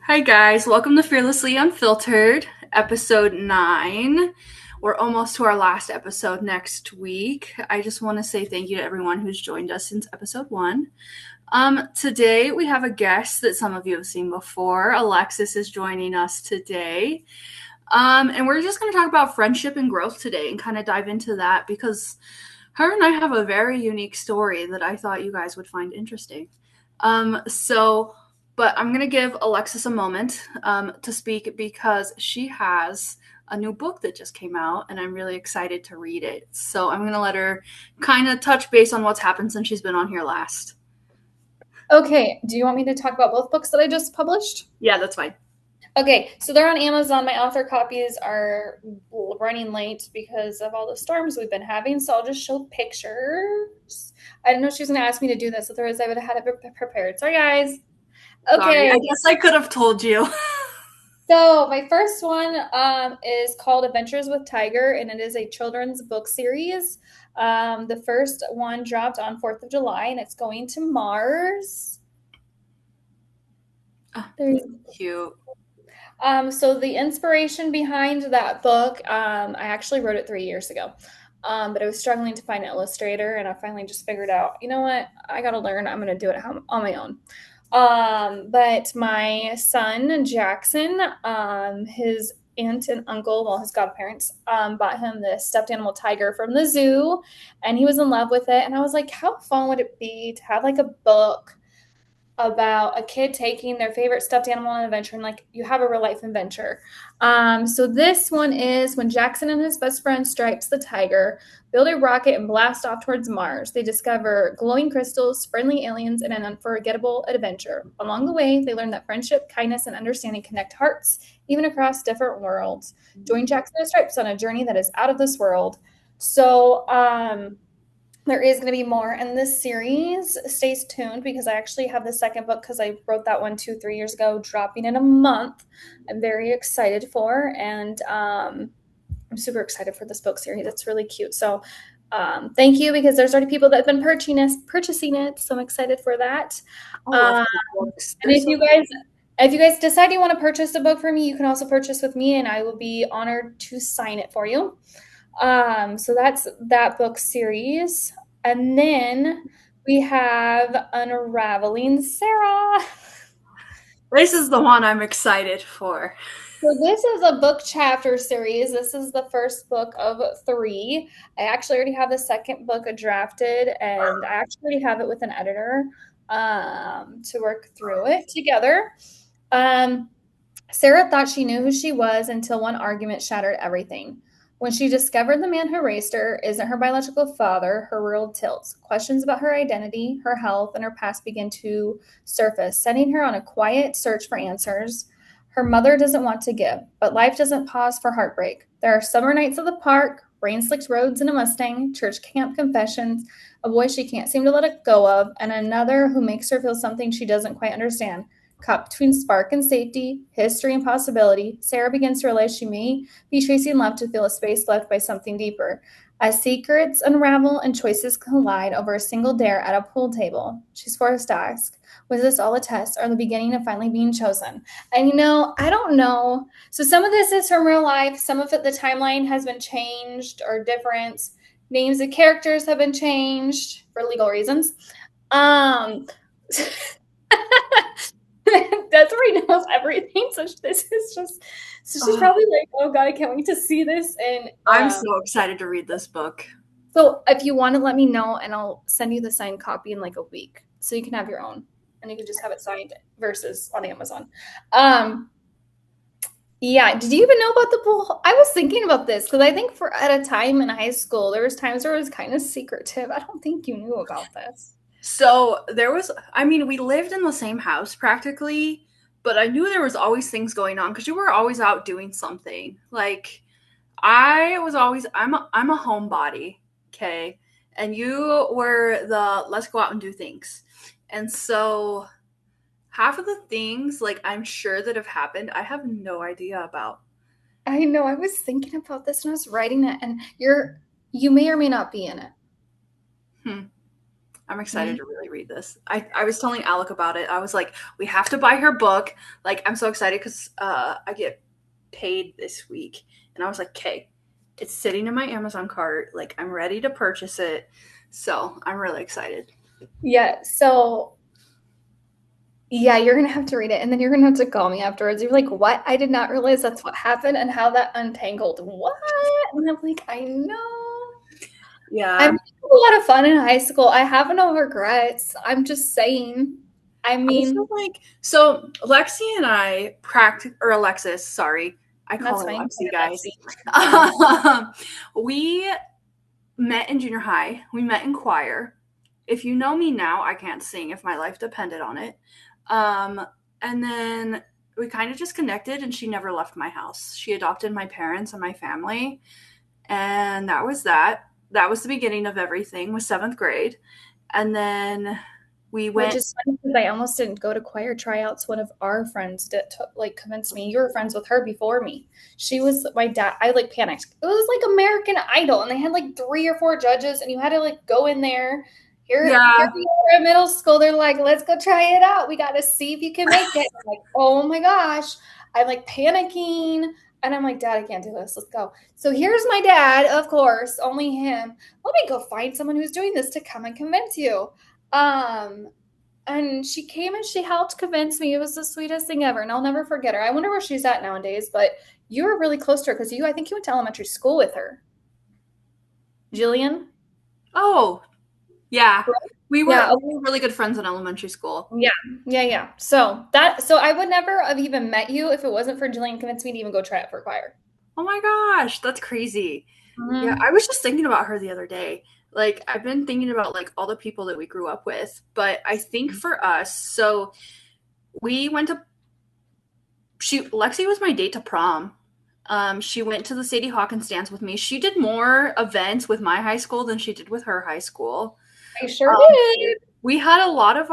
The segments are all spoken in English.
Hi, guys. Welcome to Fearlessly Unfiltered, episode 9. We're almost to our last episode next week. I just want to say thank you to everyone who's joined us since episode 1. Today, we have a guest that some of you have seen before. Alexis is joining us today. And we're just going to talk about friendship and growth today and kind of dive into that because her and I have a very unique story that I thought you guys would find interesting. But I'm going to give Alexis a moment to speak because she has a new book that just came out, and I'm really excited to read it. So I'm going to let her kind of touch base on what's happened since she's been on here last. Okay, do you want me to talk about both books that I just published? Yeah, that's fine. Okay, so they're on Amazon. My author copies are running late because of all the storms we've been having, so I'll just show pictures. I didn't know she was going to ask me to do this, otherwise I would have had it prepared. Sorry, guys. Sorry, Okay, I guess I could have told you. so my first one is called Adventures with Tiger, and it is a children's book series. The first one dropped on 4th of July, and it's going to Mars. There's Cute. So the inspiration behind that book, I actually wrote it 3 years ago. But I was struggling to find an illustrator, and I finally just figured out, you know what? I got to learn. I'm going to do it on my own. But my son, Jackson, his aunt and uncle, well, his godparents, bought him this stuffed animal tiger from the zoo, and he was in love with it. And I was like, how fun would it be to have like a book about a kid taking their favorite stuffed animal on an adventure, and like you have a real life adventure. So this one is when Jackson and his best friend Stripes the tiger build a rocket and blast off towards Mars. They discover glowing crystals, friendly aliens, and an unforgettable adventure. Along the way, they learn that friendship, kindness, and understanding connect hearts, even across different worlds. Join Jackson and Stripes on a journey that is out of this world. So there is going to be more in this series. Stay tuned because I actually have the second book because I wrote that one 2-3 years ago, dropping in a month. I'm very excited for, and I'm super excited for this book series. It's really cute. So thank you because there's already people that have been purchasing it. So I'm excited for that. I love Um, her books. and They're so if you guys decide you want to purchase a book for me, you can also purchase with me, and I will be honored to sign it for you. So that's that book series. And then we have Unraveling Sarah. This is the one I'm excited for. So this is a book chapter series. This is the first book of 3. I actually already have the second book drafted, and I actually already have it with an editor to work through it together. Um, Sarah thought she knew who she was until one argument shattered everything. When she discovered the man who raised her isn't her biological father, her world tilts. Questions about her identity, her health, and her past begin to surface, sending her on a quiet search for answers. Her mother doesn't want to give, but life doesn't pause for heartbreak. There are summer nights at the park, rain-slicked roads in a Mustang, church camp confessions, a boy she can't seem to let it go of, and another who makes her feel something she doesn't quite understand. Caught between spark and safety, history and possibility, Sarah begins to realize she may be chasing love to fill a space left by something deeper. As secrets unravel and choices collide over a single dare at a pool table, she's forced to ask, was this all a test or the beginning of finally being chosen? And I don't know. So some of this is from real life, some of it the timeline has been changed or different. Names of characters have been changed for legal reasons. Um Desiree knows everything, so this is just so she's Oh, probably like, "Oh God, I can't wait to see this." And I'm so excited to read this book. so if you want to let me know, and I'll send you the signed copy in like a week, so you can have your own, and you can just have it signed versus on Amazon. Um, yeah. Did you even know about the pool? I was thinking about this because I think for at a time in high school, there was times where it was kind of secretive. I don't think you knew about this. So we lived in the same house practically, but I knew there was always things going on because you were always out doing something. Like I'm a homebody, okay, and you were the let's go out and do things, and so half of the things like I'm sure that have happened, I have no idea about. I know. I was thinking about this when I was writing it, and you may or may not be in it. Hmm. I'm excited Mhm. to really read this. I was telling Alec about it. I was like, we have to buy her book. Like, I'm so excited because I get paid this week. And I was like, okay, it's sitting in my Amazon cart. Like, I'm ready to purchase it. So I'm really excited. Yeah, so yeah, you're gonna have to read it, and then you're gonna have to call me afterwards. You're like, "What? I did not realize that's what happened and how that untangled." What? And I'm like, "I know." I Yeah. mean, it was a lot of fun in high school. I have no regrets. I'm just saying. I I feel mean, like, so Lexi and I practice, or Alexis, sorry. I call that's her fine. Lexi, Lexi. guys. I know. We met in junior high. We met in choir. If you know me now, I can't sing if my life depended on it. Um, and then we kind of just connected, and she never left my house. She adopted my parents and my family, and that was that. That was the beginning of everything. Was seventh grade, and then we Which went. is funny because I almost didn't go to choir tryouts. One of our friends did like convinced me. You were friends with her before me. She was my dad. I like panicked. It was like American Idol, and they had like 3 or 4 judges, and you had to like go in there. Here Yeah, we are in middle school. They're like, let's go try it out. We got to see if you can make it. I'm like, oh my gosh. I'm like panicking. And I'm like, Dad, I can't do this. Let's go. So here's my dad, of course, only him. Let me go find someone who's doing this to come and convince you. Um, and she came and she helped convince me. It was the sweetest thing ever. And I'll never forget her. I wonder where she's at nowadays, but you were really close to her because I think you went to elementary school with her. Jillian? oh, yeah. We were, Yeah. we were really good friends in elementary school. Yeah, yeah. So I would never have even met you if it wasn't for Jillian convincing me to even go try it for choir. Oh my gosh, that's crazy. Yeah, Hmm. I was just thinking about her the other day. Like, I've been thinking about like all the people that we grew up with, but I think for us, so we went to Lexi was my date to prom. She went to the Sadie Hawkins dance with me. She did more events with my high school than she did with her high school. I sure Um, did. we had a lot of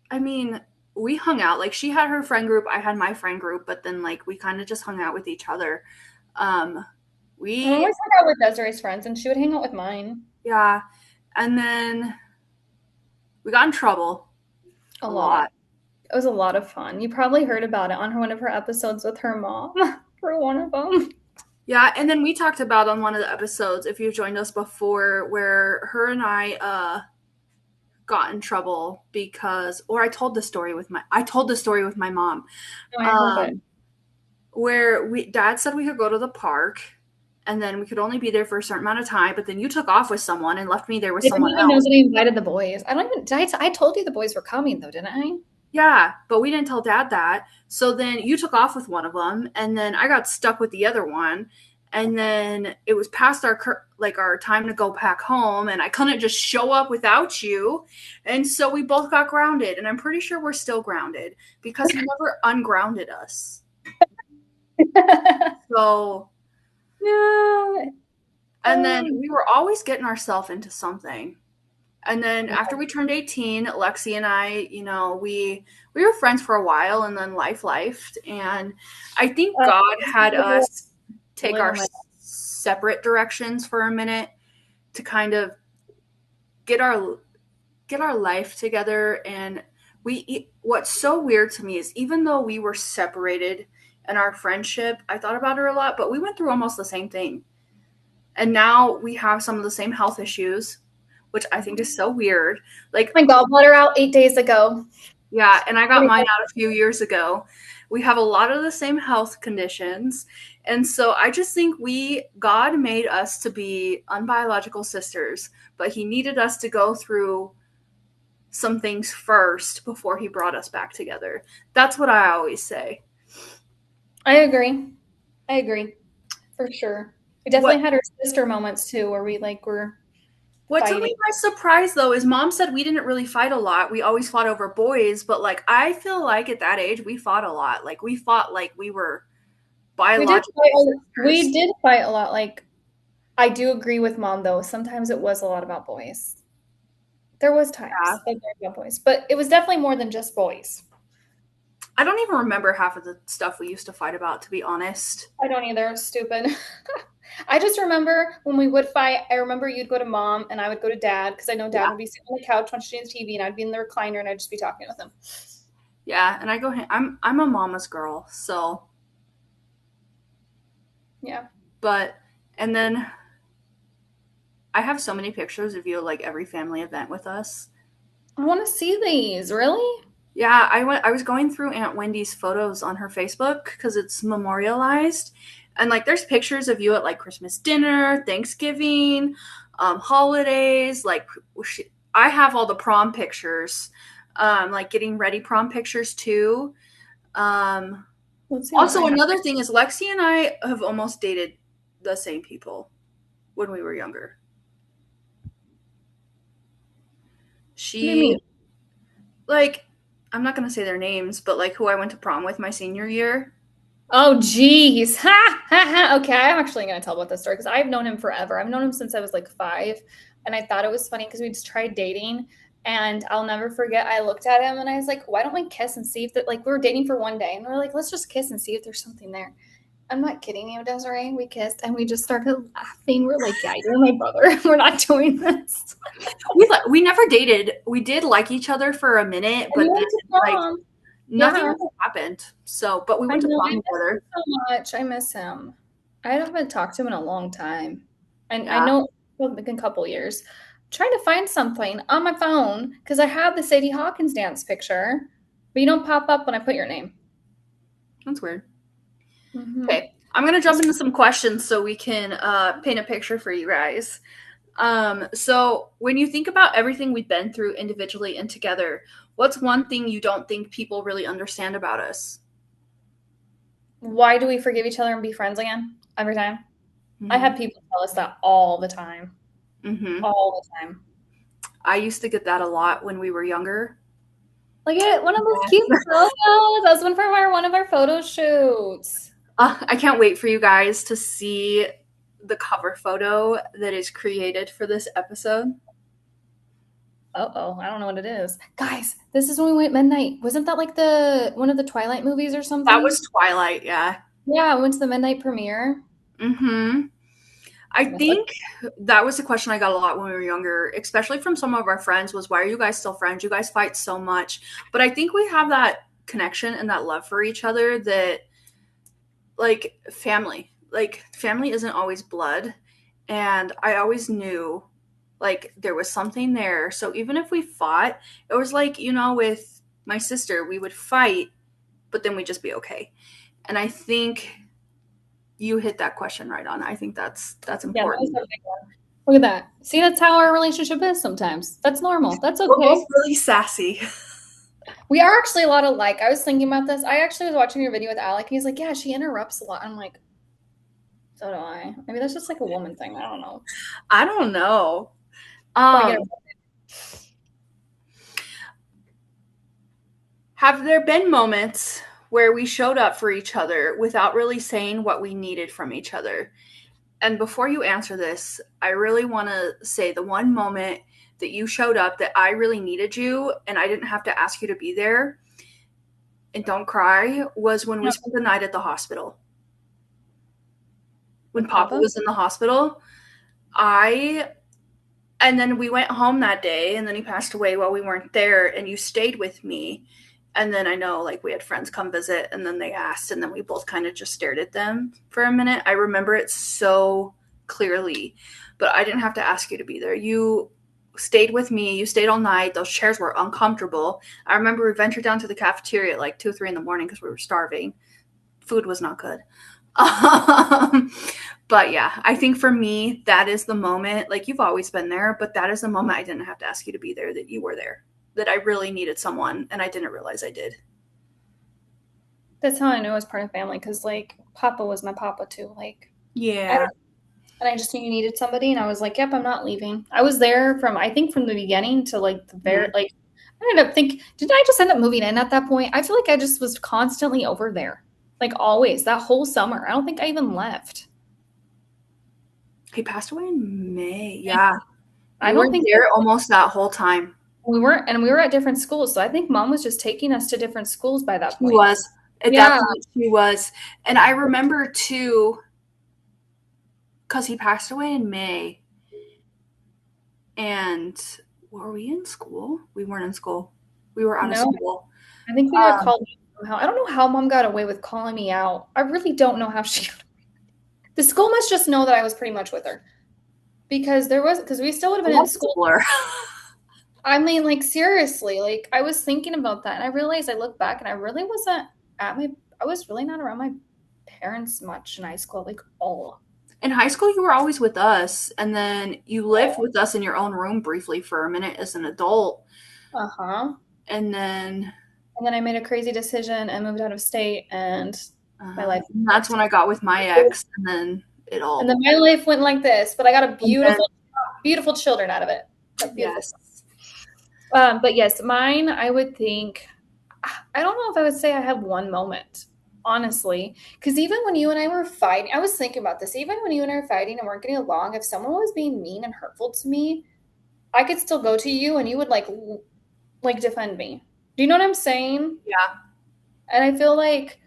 I mean, we hung out. Like she had her friend group, I had my friend group, but then like we kind of just hung out with each other. Um, I always we hung out with Desiree's friends, and she would hang out with mine yeah, and then we got in trouble a a lot. lot. It was a lot of fun. You probably heard about it on one of her episodes with her mom for one of them. Yeah, and then we talked about on one of the episodes, if you've joined us before, where her and I got in trouble because, or I told the story with my mom, Oh, I heard it. um, where dad said we could go to the park, and then we could only be there for a certain amount of time, but then you took off with someone and left me there with They didn't someone even know else. that I invited the boys. I don't even. I told you the boys were coming though, didn't I? Yeah, but we didn't tell dad that. So then you took off with one of them, and then I got stuck with the other one. And then it was past our time to go back home, and I couldn't just show up without you. And so we both got grounded, and I'm pretty sure we're still grounded because he never ungrounded us. So, Yeah. and then we were always getting ourselves into something. And then Yeah. after we turned 18, Lexi and I, we were friends for a while, and then life lifed, and I think Uh, God had us take our living my separate directions for a minute to kind of get our get our life together. And what's so weird to me is even though we were separated in our friendship, I thought about her a lot, but we went through almost the same thing. And now we have some of the same health issues, which I think is so weird. Like, my gallbladder out 8 days ago. yeah, and I got mine out a few years ago. We have a lot of the same health conditions. And so I just think God made us to be unbiological sisters, but he needed us to go through some things first before he brought us back together. That's what I always say. I agree. I agree for sure. We What definitely had our sister moments too, where we like were what took me fighting. by surprise though is mom said we didn't really fight a lot. We always fought over boys, but like I feel like at that age we fought a lot. Like we fought like we were We did biological fight. We sisters. did fight a lot. Like I do agree with mom though. Sometimes it was a lot about boys. There was Yeah. times like about boys, but it was definitely more than just boys. I don't even remember half of the stuff we used to fight about, to be honest. I don't either. It's stupid. I just remember when we would fight, I remember you'd go to mom and I would go to dad because I know dad Yeah. would be sitting on the couch watching his TV and I'd be in the recliner and I'd just be talking with him. Yeah, and I'm a mama's girl, so Yeah. but and then I have so many pictures of you at like every family event with us. I want to see these. Really? Yeah, I was going through Aunt Wendy's photos on her Facebook because it's memorialized. And like there's pictures of you at like Christmas dinner, Thanksgiving, holidays, like I have all the prom pictures. Like getting ready prom pictures too. Um Let's see what I Also have. another thing is Lexi and I have almost dated the same people when we were younger. What do you She mean? like I'm not gonna say their names, but like who I went to prom with my senior year. Oh, geez. Ha, ha, ha. Okay, I'm actually going to tell about this story because I've known him forever. I've known him since I was like 5. And I thought it was funny because we just tried dating. And I'll never forget, I looked at him and I was like, why don't we kiss and see if that, like, we were dating for one day. And we are like, let's just kiss and see if there's something there. I'm not kidding you, Desiree. We kissed and we just started laughing. We're like, yeah, you're my brother. We're not doing this. We never dated. We did like each other for a minute, And but you then went to like prom. nothing Yeah. ever happened. So, but we I went to know. I prom miss him together. so much. I miss him. I haven't talked to him in a long time. And I Yeah, know well, like a couple years. I'm trying to find something on my phone because I have the Sadie Hawkins dance picture, but you don't pop up when I put your name. that's weird. Mm-hmm. Okay, I'm gonna jump into some questions so we can paint a picture for you guys. So when you think about everything we've been through individually and together, what's one thing you don't think people really understand about us? Why do we forgive each other and be friends again every time? I Mm-hmm. have people tell us that all the time. Mm-hmm. All the time. I used to get that a lot when we were younger. Look at one of those cute Yes. photos. That's one from one of our photo shoots. I can't wait for you guys to see the cover photo that is created for this episode. Uh-oh, I don't know what it is. Guys, this is when we went midnight. Wasn't that like the one of the Twilight movies or That was something? Twilight, yeah. Yeah, we went to the midnight premiere. Mm-hmm. I Goodness, look. think that was a question I got a lot when we were younger, especially from some of our friends, was why are you guys still friends? You guys fight so much. But I think we have that connection and that love for each other that like family isn't always blood. And I always knew like there was something there. So even if we fought, it was like, with my sister, we would fight, but then we'd just be okay. And I think you hit that question right on. I think that's Yeah, that was important. a big one. Look at that. See, that's how our relationship is sometimes. That's normal. That's We're both okay. really sassy. We are actually a lot alike. I was thinking about this. I actually was watching your video with Alec, and he's like, "Yeah, she interrupts a lot." I'm like, "So do I." Maybe that's just like a woman thing. I don't know. I don't know. But I get Um, it. have there been moments where we showed up for each other without really saying what we needed from each other? And before you answer this, I really want to say the one moment that you showed up that I really needed you and I didn't have to ask you to be there and don't cry was when we No, spent the night at the hospital. When with Papa Papa. was in the hospital, I and then we went home that day and then he passed away while we weren't there and you stayed with me. And then I know like we had friends come visit and then they asked and then we both kind of just stared at them for a minute. I remember it so clearly, but I didn't have to ask you to be there. You stayed with me. You stayed all night. Those chairs were uncomfortable. I remember we ventured down to the cafeteria at like 2 or 3 in the morning because we were starving. Food was not good. Um, but yeah, I think for me, that is the moment. Like you've always been there, but that is the moment I didn't have to ask you to be there, that you were there, that I really needed someone and I didn't realize I did. That's how I know it's part of family because like Papa was my Papa too. Like I Yeah. don't, and I just knew you needed somebody, and I was like, "Yep, I'm not leaving." I was there from I think from the beginning to like the very Mhm. like I ended up think didn't I just end up moving in at that point? I feel like I just was constantly over there, like always that whole summer. I don't think I even left. He passed away in May. Yeah. I You were don't think there almost that whole time. we weren't, and we were at different schools. So I think Mom was just taking us to different schools by that She point. was. At that Yeah, point, she was. And I remember too, because he passed away in May. And were we in school? We weren't in school. We were out of No, school. I think we got called out somehow. I don't know how mom got away with calling me out. I really don't know how she got. The school must just know that I was pretty much with her because we still would have been in What school. schooler? I mean, like seriously, like I was thinking about that and I realized I look back and I really wasn't I was really not around my parents much in high school, like all. In high school, you were always with us, and then you lived Oh. with us in your own room briefly for a minute as an adult, Uh-huh. and then And then I made a crazy decision and moved out of state and my life that's when I got with my ex, and then it and then all. my life went like this, but I got a And then, beautiful children out of it. Got beautiful. yes, But yes, mine, I would think, I don't know if I would say I have one moment, honestly. Because even when you and I were fighting, I was thinking about this. Even when you and I were fighting and weren't getting along, if someone was being mean and hurtful to me, I could still go to you and you would like defend me. Do you know what I'm saying? yeah, And I feel like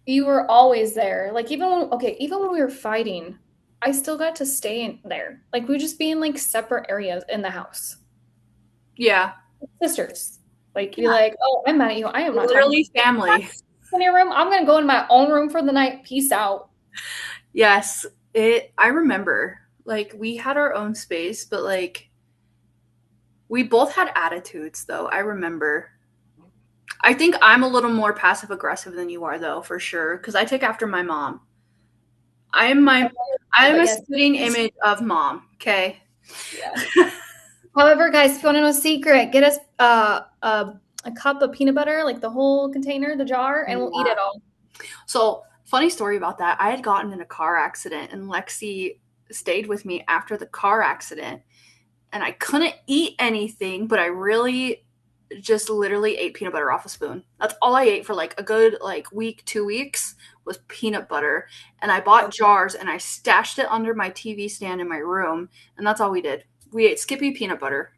you were always there. Like even when we were fighting, I still got to stay in there. Like we would just be in like separate areas in the house. yeah, Sisters. Like be yeah, like, oh, I'm mad at you. I am not talking literally family. in your room. I'm gonna go in my own room for the night. Peace out. Yes, it. I remember, like, we had our own space, but like, we both had attitudes, though. I remember. I think I'm a little more passive aggressive than you are, though, for sure, because I take after my mom. I am my I am But a yes, spitting image of mom. Okay. yeah. However, guys, if you want to know a secret, get us a cup of peanut butter, like the whole container, the jar, and we'll eat Yeah. it all. So, funny story about that. I had gotten in a car accident, and Lexi stayed with me after the car accident, and I couldn't eat anything, but I really just literally ate peanut butter off a spoon. That's all I ate for like a good like week, 2 weeks was peanut butter. And I bought jars and I stashed it under my TV stand in my room. And that's all we did. We ate Skippy peanut butter.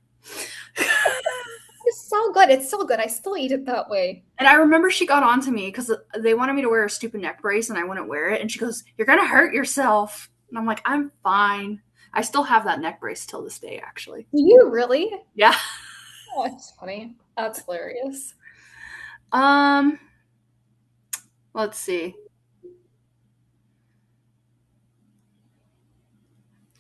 It's so good. It's so good. I still eat it that way. And I remember she got on to me because they wanted me to wear a stupid neck brace and I wouldn't wear it. And she goes, "You're going to hurt yourself." And I'm like, "I'm fine." I still have that neck brace till this day, actually. Do you really? Yeah. Oh, it's funny. That's hilarious. Um, let's see.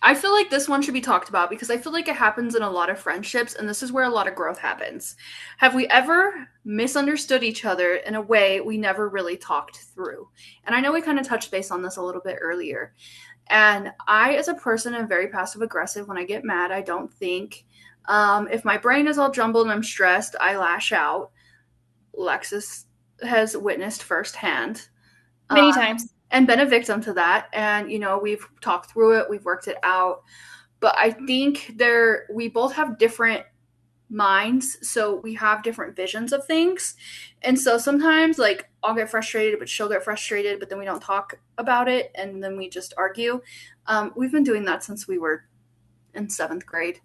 I feel like this one should be talked about because I feel like it happens in a lot of friendships, and this is where a lot of growth happens. Have we ever misunderstood each other in a way we never really talked through? And I know we kind of touched base on this a little bit earlier. And I, as a person, am very passive aggressive. When I get mad, I don't think. If my brain is all jumbled and I'm stressed, I lash out. Lexus has witnessed firsthand. Many times. And been a victim to that. And, you know, we've talked through it, we've worked it out. But I think we both have different minds. So we have different visions of things. And so sometimes, like, I'll get frustrated, but she'll get frustrated, but then we don't talk about it. And then we just argue. We've been doing that since we were in 7th grade.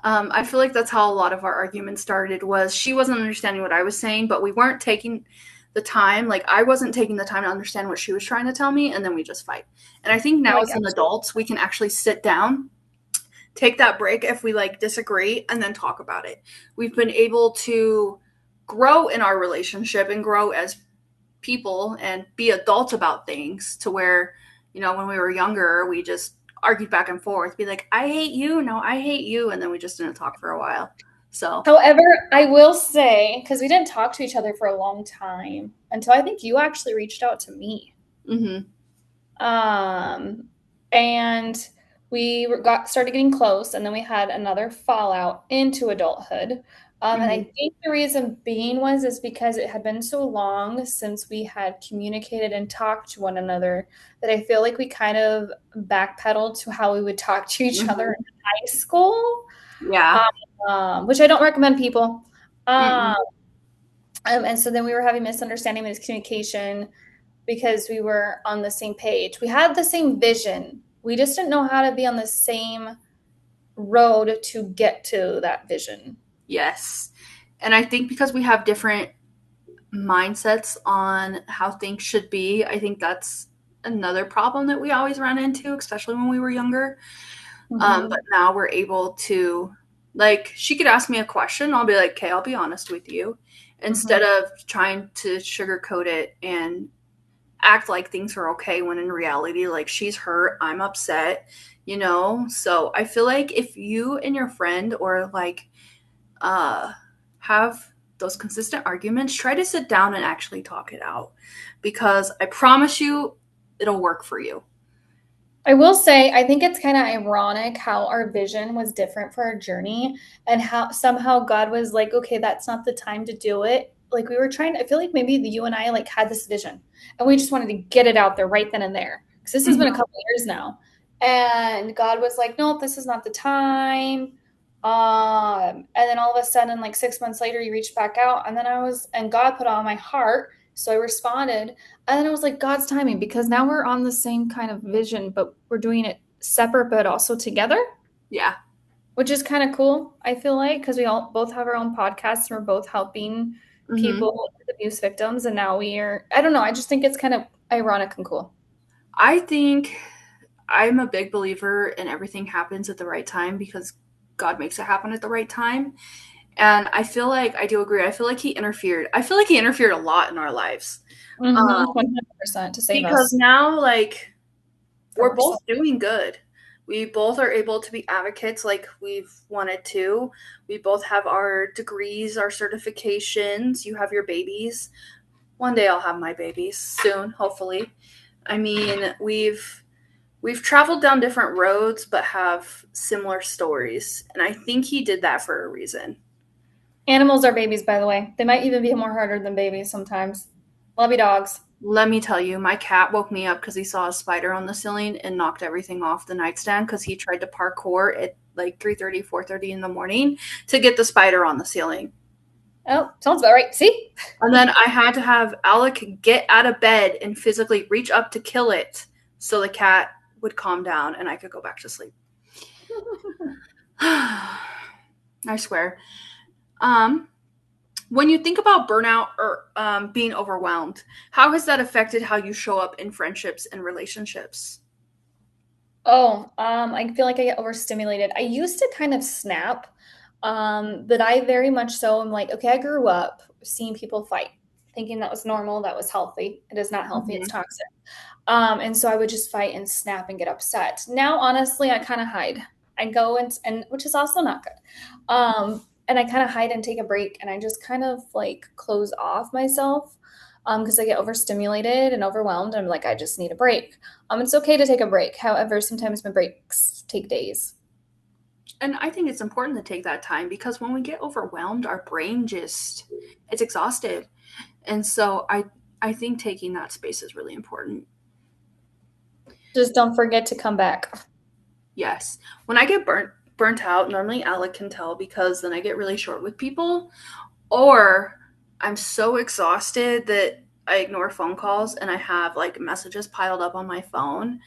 I feel like that's how a lot of our arguments started was she wasn't understanding what I was saying, but we weren't taking the time, like I wasn't taking the time to understand what she was trying to tell me, and then we just fight. And I think Oh now my as an gosh. adults, we can actually sit down, take that break if we like disagree, and then talk about it. We've been able to grow in our relationship and grow as people and be adults about things to where, you know, when we were younger, we just argued back and forth, be like, "I hate you, no, I hate you," and then we just didn't talk for a while. So, However, I will say, because we didn't talk to each other for a long time until I think you actually reached out to me. mm-hmm. Um, and we got started getting close, and then we had another fallout into adulthood. And I Mm-hmm. think the reason being is because it had been so long since we had communicated and talked to one another that I feel like we kind of backpedaled to how we would talk to each other Mm-hmm. in high school, Yeah. which I don't recommend people. Um, Mm-mm. and so then we were having misunderstanding, miscommunication because we were on the same page. We had the same vision. We just didn't know how to be on the same road to get to that vision. Yes. And I think because we have different mindsets on how things should be, I think that's another problem that we always run into, especially when we were younger. But Mm-hmm. now we're able to, like, she could ask me a question. I'll be like, okay, I'll be honest with you. Mm-hmm. Instead of trying to sugarcoat it and act like things are okay when in reality, like, she's hurt, I'm upset, you know? So I feel like if you and your friend or like uh have those consistent arguments, try to sit down and actually talk it out because I promise you it'll work for you. I will say, I think it's kind of ironic how our vision was different for our journey and how somehow God was like, okay, that's not the time to do it. Like we were trying, I feel like maybe you and I like had this vision and we just wanted to get it out there right then and there. Because this has been a Mhm. couple of years now. And God was like, no, this is not the time. And then all of a sudden, like 6 months later, you reached back out. And God put it on my heart. So I responded. And then it was like God's timing because now we're on the same kind of vision, but we're doing it separate but also together, Yeah. which is kind of cool, I feel like, because we all both have our own podcasts and we're both helping Hmm. people with abuse victims. And now we are, I don't know, I just think it's kind of ironic and cool. I think I'm a big believer in everything happens at the right time because God makes it happen at the right time. And I feel like I do agree. I feel like he interfered. I feel like he interfered a lot in our lives. Mm-hmm, 100% to save Because us now, like, from we're both ourselves. doing good. We both are able to be advocates like we've wanted to. We both have our degrees, our certifications. You have your babies. One day I'll have my babies soon, hopefully. I mean, we've traveled down different roads but have similar stories, and I think he did that for a reason. Animals are babies, by the way. They might even be more harder than babies sometimes. Love you, dogs. Let me tell you, my cat woke me up because he saw a spider on the ceiling and knocked everything off the nightstand because he tried to parkour at like 3:30, 4:30 in the morning to get the spider on the ceiling. Oh, sounds about right. See? And then I had to have Alec get out of bed and physically reach up to kill it so the cat would calm down and I could go back to sleep. I swear. Um, when you think about burnout or being overwhelmed, how has that affected how you show up in friendships and relationships? Oh, I feel like I get overstimulated. I used to kind of snap, but I very much so am like, okay, I grew up seeing people fight, thinking that was normal, that was healthy. It is not healthy, it's Mhm. toxic. And so I would just fight and snap and get upset. Now, honestly, I kind of hide. I go and which is also not good. And I kind of hide and take a break, and I just kind of like close off myself, because I get overstimulated and overwhelmed. I'm like, I just need a break. It's okay to take a break. However, sometimes my breaks take days. And I think it's important to take that time because when we get overwhelmed, our brain just it's exhausted. And so I think taking that space is really important. Just don't forget to come back. Yes. When I get burnt out, normally Alec can tell because then I get really short with people or I'm so exhausted that I ignore phone calls and I have like messages piled up on my phone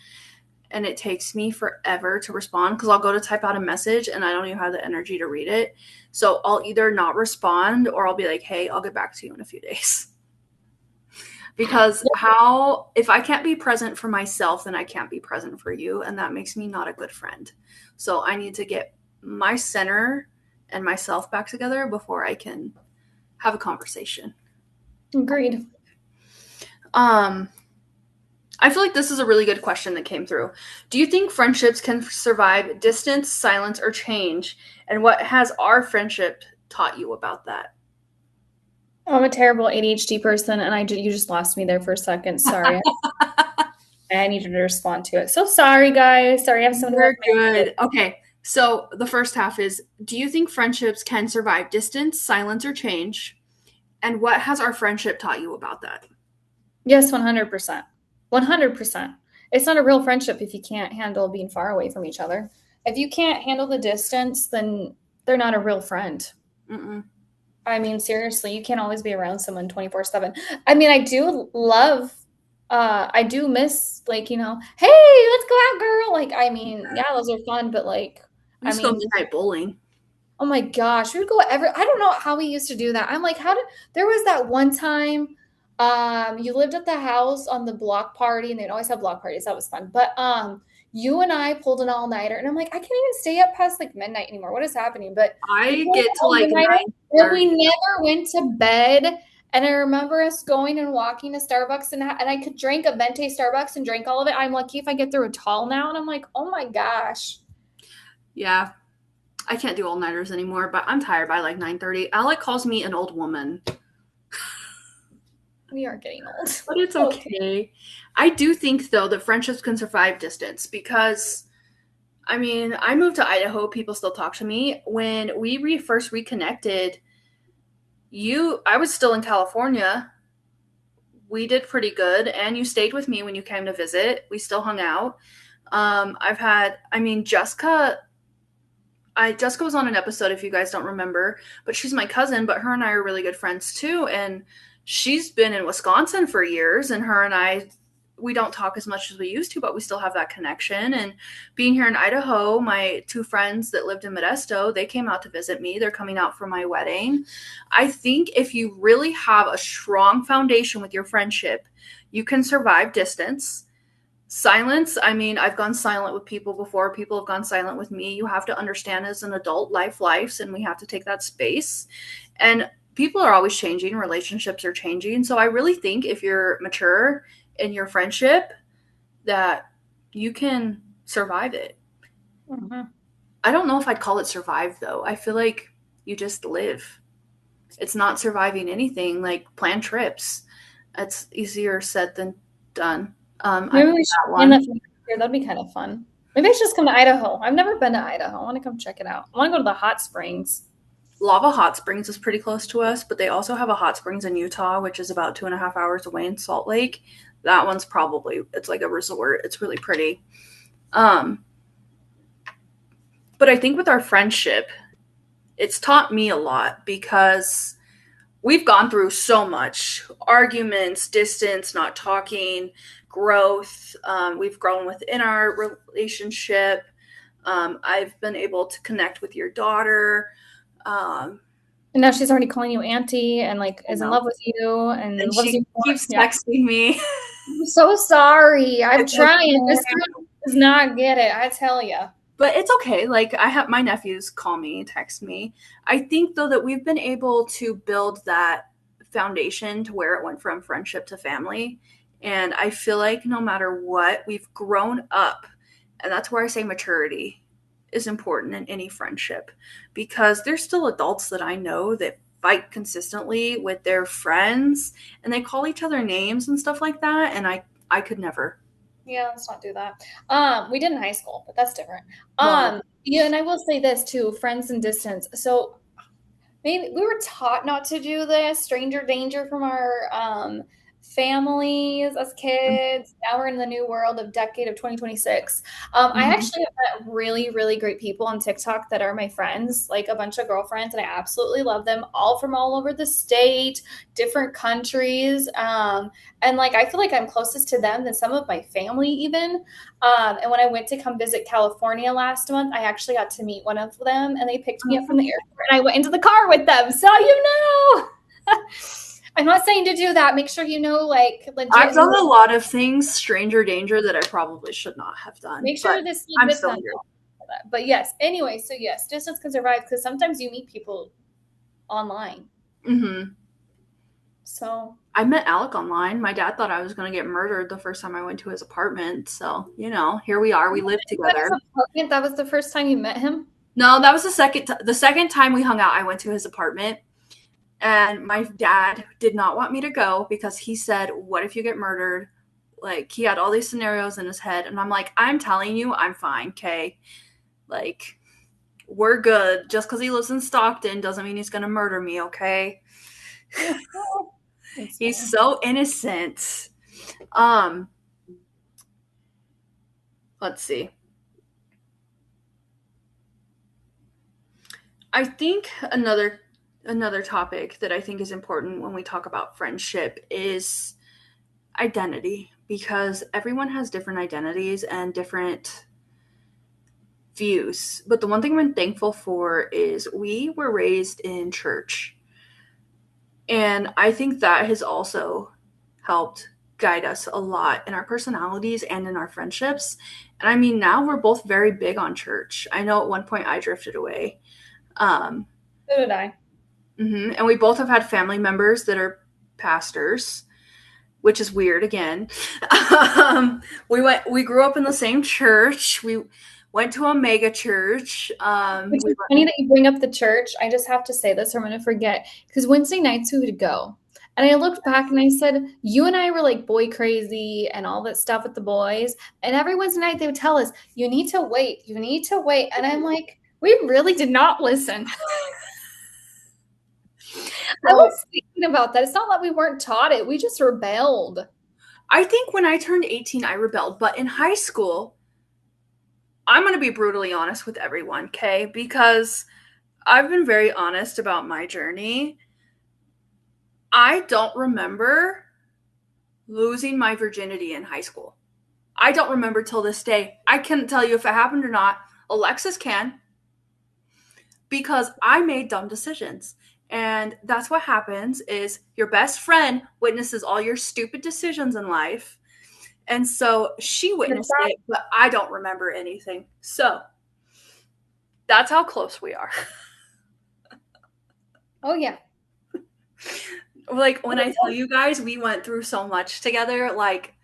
and it takes me forever to respond because I'll go to type out a message and I don't even have the energy to read it. So I'll either not respond or I'll be like, hey, I'll get back to you in a few days. Because how, if I can't be present for myself, then I can't be present for you. And that makes me not a good friend. So I need to get my center and myself back together before I can have a conversation. Agreed. Um, I feel like this is a really good question that came through. Do you think friendships can survive distance, silence, or change? And what has our friendship taught you about that? I'm a terrible ADHD person, and you just lost me there for a second. Sorry. I needed to respond to it. So sorry, guys. Sorry, I have someone who has You're my good. Okay. So the first half is do you think friendships can survive distance, silence, or change? And what has our friendship taught you about that? Yes, 100%. 100%. It's not a real friendship if you can't handle being far away from each other. If you can't handle the distance, then they're not a real friend. Mm-mm. I mean, seriously, you can't always be around someone 24/7. I mean, I do love, I do miss, like, hey, let's go out, girl. Like, I mean, yeah, those are fun, but like, We I used to go mean, midnight bowling. oh my gosh, we would go I don't know how we used to do that. I'm like, how did, there was that one time, You lived at the house on the block party, and they'd always have block parties. That was fun. But you and I pulled an all-nighter, and I'm like, I can't even stay up past like midnight anymore. What is happening? But we I pulled get an to like all-nighter, and we 9:30. never went to bed. And I remember us going and walking to Starbucks, and I could drink a venti Starbucks and drink all of it. I'm lucky if I get through a tall now, and I'm like, oh my gosh. Yeah, I can't do all-nighters anymore, but I'm tired by like 9:30. Alec calls me an old woman, We are getting old. but it's Okay. okay. I do think though that friendships can survive distance because I mean, I moved to Idaho, people still talk to me. When we first reconnected, I was still in California. We did pretty good, and you stayed with me when you came to visit. We still hung out. I mean, Jessica was on an episode if you guys don't remember, but she's my cousin, but her and I are really good friends too. And she's been in Wisconsin for years, and her and we don't talk as much as we used to, but we still have that connection. And being here in Idaho, my two friends that lived in Modesto, they came out to visit me. They're coming out for my wedding. I think if you really have a strong foundation with your friendship, you can survive distance. Silence, I mean, I've gone silent with people before. People have gone silent with me. You have to understand as an adult, lives, and we have to take that space. And people are always changing, relationships are changing. So I really think if you're mature in your friendship, that you can survive it. Mhm. I don't know if I'd call it survive, though. I feel like you just live. It's not surviving anything like plan trips. It's easier said than done. I Maybe did we should that plan one. that for next year. That'd be kind of fun. Maybe I should just come to Idaho. I've never been to Idaho. I want to come check it out. I want to go to the hot springs. Lava Hot Springs is pretty close to us, but they also have a hot springs in Utah, which is about 2.5 hours away in Salt Lake. That one's it's like a resort. It's really pretty. Um, but I think with our friendship, it's taught me a lot because we've gone through so much arguments, distance, not talking, growth. We've grown within our relationship. I've been able to connect with your daughter. Um, And now she's already calling you auntie and like I is in know. love with you and And loves she you more. keeps Yeah. texting me. I'm so sorry. I'm It's trying. This okay. girl does not get it. I tell you. But it's okay. Like I have my nephews call me, text me. I think though that we've been able to build that foundation to where it went from friendship to family. And I feel like no matter what, we've grown up. And that's where I say maturity is important in any friendship because there's still adults that I know that fight consistently with their friends and they call each other names and stuff like that. And I could never. Yeah, let's not do that. We did in high school, but that's different. Well, Yeah, and I will say this too, friends and distance. So maybe we were taught not to do this, stranger danger from our families as kids. Now we're in the new world of decade of 2026. I mhm. actually have met really, really great people on TikTok that are my friends, like a bunch of girlfriends, and I absolutely love them, all from all over the state, different countries. And like I feel like I'm closest to them than some of my family even. And when I went to come visit California last month, I actually got to meet one of them and they picked me up from the airport and I went into the car with them. So, you know, I'm not saying to do that. Make sure you know, like, legit, I've done a lot of things, stranger danger, that I probably should not have done, make but sure this I'm legit still done. here. But yes, anyway, so yes, distance can survive because sometimes you meet people online. Hmm. So, I met Alec online. My dad thought I was going to get murdered the first time I went to his apartment. So, here we are. We live that together. is apartment. That was the first time you met him. No, that was the second time we hung out. I went to his apartment, and my dad did not want me to go because he said, "What if you get murdered?" Like he had all these scenarios in his head, and I'm like, "I'm telling you, I'm fine, okay? Like we're good. Just because he lives in Stockton doesn't mean he's going to murder me, okay?" That's He's funny. so innocent. Um, let's see. I think another topic that I think is important when we talk about friendship is identity because everyone has different identities and different views. But the one thing I'm thankful for is we were raised in church. And I think that has also helped guide us a lot in our personalities and in our friendships. And I mean, now we're both very big on church. I know at one point I drifted away. Um, So did I. and we both have had family members that are pastors, which is weird again. We grew up in the same church. We went to a mega church. Which is funny that you bring up the church. I just have to say this, or I'm going to forget. Because Wednesday nights we would go. And I looked back and I said, you and I were like boy crazy and all that stuff with the boys. And every Wednesday night they would tell us, you need to wait. You need to wait. And I'm like, we really did not listen. I So was thinking about that. It's not that we weren't taught it. We just rebelled. I think when I turned 18, I rebelled. But in high school, I'm going to be brutally honest with everyone, okay? Because I've been very honest about my journey. I don't remember losing my virginity in high school. I don't remember till this day. I can't tell you if it happened or not. Alexis can, because I made dumb decisions. And that's what happens is your best friend witnesses all your stupid decisions in life. And so she witnessed it, but I don't remember anything. So that's how close we are. Oh, yeah. Like when I tell you guys, we went through so much together. Like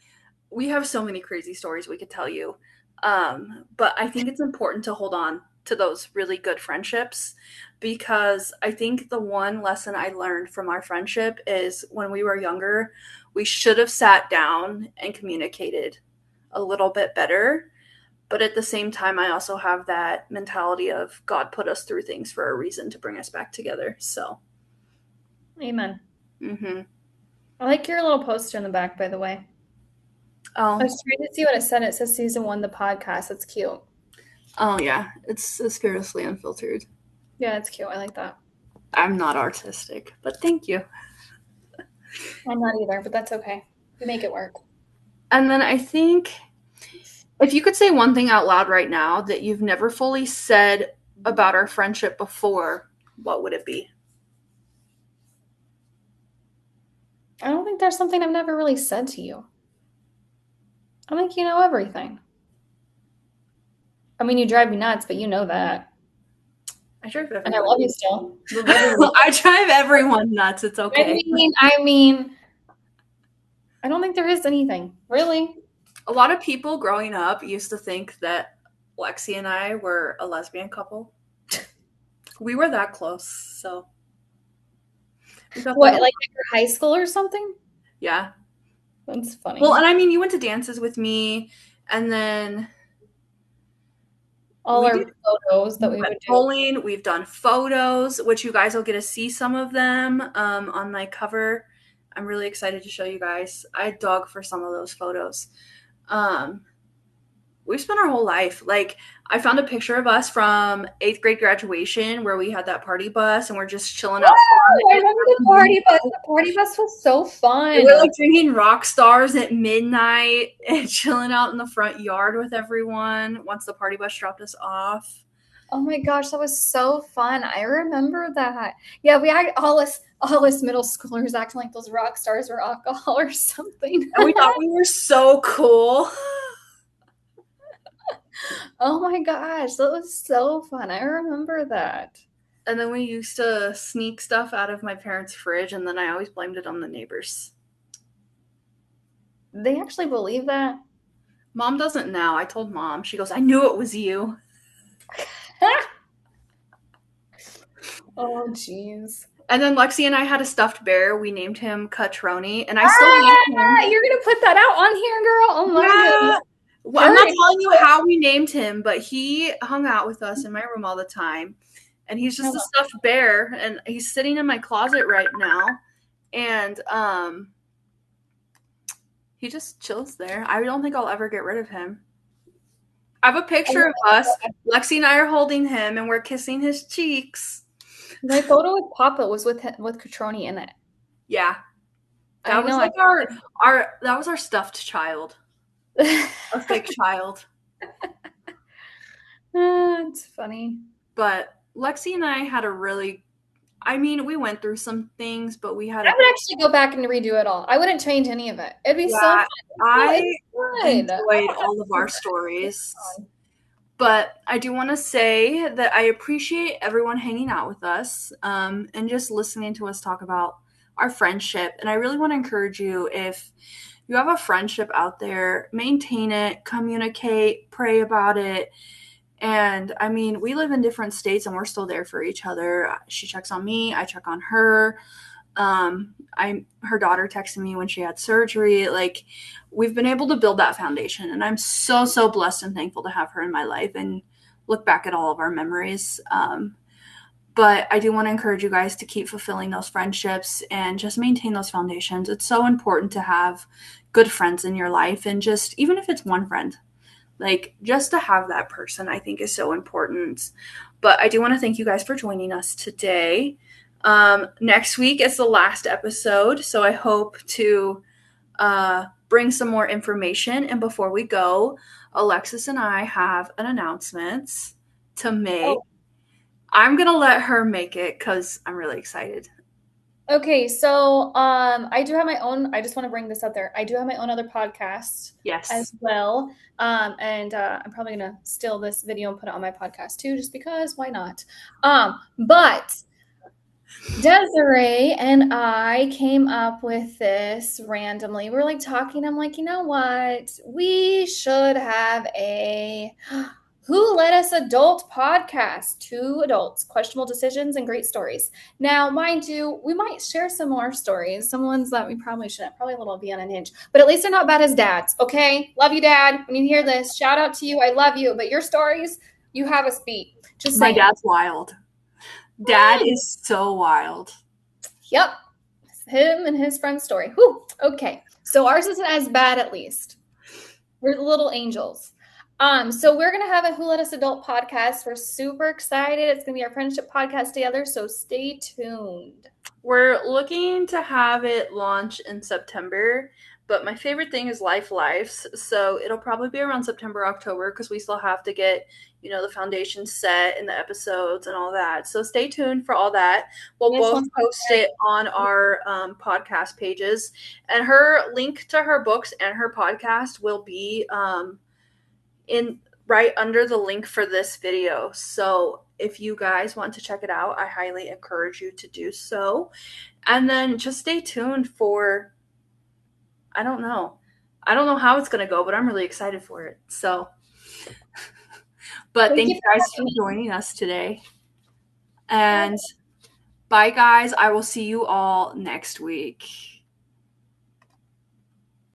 we have so many crazy stories we could tell you. But I think it's important to hold on to those really good friendships, because I think the one lesson I learned from our friendship is when we were younger, we should have sat down and communicated a little bit better. But at the same time, I also have that mentality of God put us through things for a reason to bring us back together. So, Amen. mm-hmm. I like your little poster in the back, by the way. I Oh, was trying to see what it said. It says season 1, the podcast. It's cute. oh yeah, it's Fearlessly Unfiltered. Yeah, it's cute. I like that. I'm not artistic, but thank you. I'm not either, but that's okay. We make it work. And then I think if you could say one thing out loud right now that you've never fully said about our friendship before, what would it be? I don't think there's something I've never really said to you. I think you know everything. I mean, you drive me nuts, but you know that. I drive And I love everyone. you still. Whether you I drive everyone nuts. It's I okay. mean, I mean, I don't think there is anything, really. A lot of people growing up used to think that Lexi and I were a lesbian couple. We were that close, so we got What, that. like at your high school or something? Yeah. That's Well, funny. and I mean, you went to dances with me, and then All we our photos we that we went would do. bowling. We've done photos, which you guys will get to see some of them on my cover. I'm really excited to show you guys. I dug for some of those photos. Um, we've spent our whole life. Like, I found a picture of us from 8th grade graduation where we had that party bus and we're just chilling out front. Oh, I remember the party bus. The party bus was so And fun. we're like drinking rock stars at midnight and chilling out in the front yard with everyone once the party bus dropped us off. Oh my gosh, that was so fun. I remember that. Yeah, we had all us middle schoolers acting like those rock stars were alcohol or something. And we thought we were so cool. Oh my gosh, that was so fun. I remember that. And then we used to sneak stuff out of my parents' fridge, and then I always blamed it on the neighbors. They actually believe that? Mom doesn't now. I told Mom. She goes, I knew it was you. Oh, jeez. And then Lexi and I had a stuffed bear. We named him Catroni, and I still love him. You're gonna put that out on here, girl? Oh my Yeah. goodness. Well, I'm not telling you how we named him, but he hung out with us in my room all the time. And he's just a stuffed bear, and he's sitting in my closet right now. And he just chills there. I don't think I'll ever get rid of him. I have a picture of us. Lexi and I are holding him, and we're kissing his cheeks. My photo with Papa was with Catroni in it. Yeah, I was know. like our stuffed child, a fake child. It's funny. But Lexi and I had I mean, we went through some things, but we had I a would actually go back and redo it all. I wouldn't change any of it. It'd be so yeah. fun. I It's good. I enjoyed don't have all of our stories. to. But I do want to say that I appreciate everyone hanging out with us and just listening to us talk about our friendship. And I really want to encourage you, if you have a friendship out there, maintain it, communicate, pray about it. And I mean, we live in different states and we're still there for each other. She checks on me, I check on her. I her daughter texted me when she had surgery. Like, we've been able to build that foundation, and I'm so blessed and thankful to have her in my life and look back at all of our memories. But I do want to encourage you guys to keep fulfilling those friendships and just maintain those foundations. It's so important to have good friends in your life, and just even if it's one friend, like just to have that person, I think is so important. But I do want to thank you guys for joining us today. Next week is the last episode, so I hope to bring some more information. And before we go, Alexis and I have an announcement to make. Oh, I'm gonna let her make it because I'm really excited. okay. So, I do have my own. I just want to bring this up there. I do have my own other podcast as Yes, well. And I'm probably gonna steal this video and put it on my podcast too, just because. Why not? But Desiree and I came up with this randomly. We were like talking. I'm like, you know what? We should have a Who Let Us Adult podcast. Two adults, questionable decisions, and great stories. Now, mind you, we might share some more stories, some ones that we probably shouldn't, probably a little beyond unhinged, but at least they're not bad as dads. Okay. Love you, Dad. When you hear this, shout out to you. I love you. But your stories, you have us beat. Just my saying. dad's wild. Dad is so wild. Yep. Him and his friend's story. Whew. Okay. So ours isn't as bad, at least. We're the little angels. So we're gonna have a Who Let Us Adult podcast. We're super excited. It's gonna be our friendship podcast together. So stay tuned. We're looking to have it launch in September, but my favorite thing is Life Lives. So it'll probably be around September, October, because we still have to get, the foundation set and the episodes and all that. So stay tuned for all that. We'll This both one's post it on our podcast pages. And her link to her books and her podcast will be in right under the link for this video. So if you guys want to check it out, I highly encourage you to do so. And then just stay tuned for, I don't know. I don't know how it's going to go, but I'm really excited for it. So, but Thank thank you you for guys for having me. joining us today. And bye, guys. I will see you all next week.